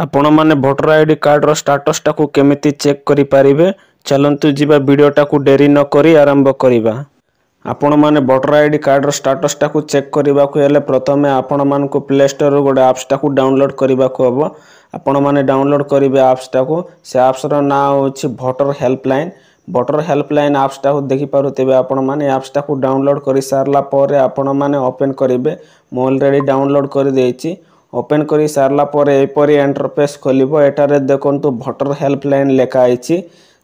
आपण माने voter ID card रो status टाकू केमिति चेक करि पारिबे चलंतु जिबा वीडियो टाकू डेरी न करी आरंभ करिबा। आपण माने भोटर आईडी कार्ड रो स्टेटस टाकू चेक करिबा को हेले प्रथमे आपण मान को प्ले स्टोर रो गोटे एप्स टाकू डाउनलोड करिबा को हबो। आपण माने डाउनलोड करिबे एप्स टाकू से एप्स रो नाम होछि voter helpline. Voter helpline apps टाकू देखि पारुतिबे आपण माने एप्स टाकू डाउनलोड करि सारला परे आपण माने ओपन करिबे। मो ऑलरेडी डाउनलोड करि देछि। ओपन करी सारला परे एपरी इंटरफेस खोलिबो। एटारे देखंतु भोटर हेल्पलाइन लेखा आइछि।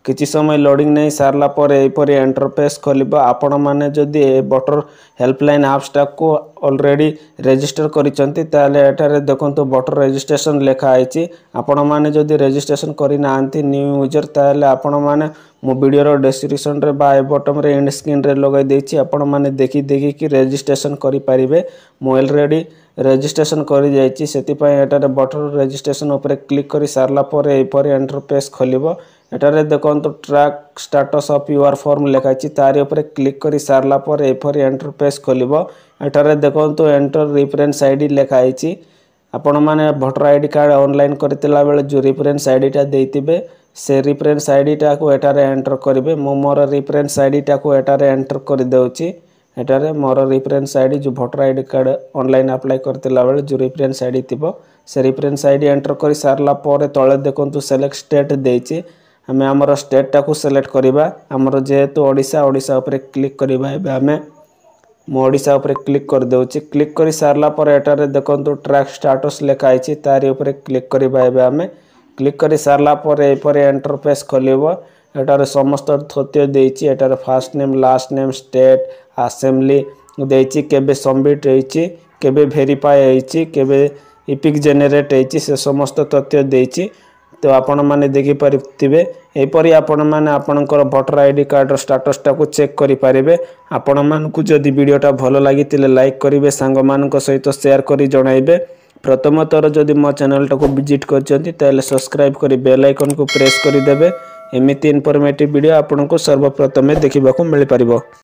किछि समय लोडिंग नै सारला परे एपरी इंटरफेस खोलिबो। आपण माने जदि भोटर हेल्पलाइन एप्स टाको ऑलरेडी रजिस्टर करिसंती ताले एटारे देखंतु भोटर रजिस्ट्रेशन लेखा आइछि। आपण माने जदि रजिस्ट्रेशन करि नांती न्यू यूजर ताले आपण माने मो वीडियो रो डिस्क्रिप्शन रे बा बॉटम रे एंड स्क्रीन रे लगाई देछि। आपण माने देखि कि रजिस्ट्रेशन करि पारिबे। मो ऑलरेडी रजिस्ट्रेशन करि जाइछि सेति पय एटारे भोटर रजिस्ट्रेशन ऊपर क्लिक करि सारला परे एपरी इंटरफेस खोलिबो। एटारे देखंतु track status of your form लेखा अछि तारि ऊपर क्लिक करि सारला परे एपरी इंटरफेस खोलिबो। एटारे देखंतु एंटर रेफरेंस आईडी लेखा अछि। आपण माने भोटर आईडी कार्ड ऑनलाइन करतिला बेले जो रेफरेंस आईडी टा देइतिबे से रेफरेंस आईडी टा को एटारे एंटर करिवे। मो मोर रेफरेंस आईडी टा को एटारे एंटर करि देउछि। एटारे मोर रेफरेंस आईडी जो voter ID card online apply करतिला बेले जो रेफरेंस आईडी थिबो से रेफरेंस आईडी एंटर करि सारला परे तळे देखंतु सिलेक्ट स्टेट देइछि। हमें हमर स्टेट टा को सिलेक्ट करिबा। हमर जेहेतु ओडिसा ऊपर क्लिक करिबा। एबे हमें मो ओडिसा ऊपर क्लिक कर देउछि। क्लिक करि सारला परे एटारे देखंतु ट्रैक स्टेटस लेखा आइछि तारि ऊपर क्लिक करिबा। एबे हमें क्लिक करि सारला परे एपरे इंटरफेस खोलिबो। एटारे समस्त तथ्य देइछि। एटारे first name last name state assembly देइछि। केबे सबमिट होइछि केबे वेरीफाई होइछि केबे इपिक जनरेट होइछि से समस्त तथ्य देइछि। तो आपण माने देखि परिथिबे एपरि आपण माने आपनकर भोटर आईडी कार्ड रो स्टेटस टाको चेक करि पारिबे। आपण मानकु जदि वीडियोटा भलो लागितिले लाइक करिवे सांग मानक सहित शेयर करि जणाइबे। प्रथम थर जदि मो चैनल टाको विजिट करचंती ताले सब्सक्राइब करि बेल आइकन को प्रेस करि देबे। एमिति इन्फॉर्मेटिव वीडियो आपनको सर्वप्रथमे देखिबाकू मिलि परिबो।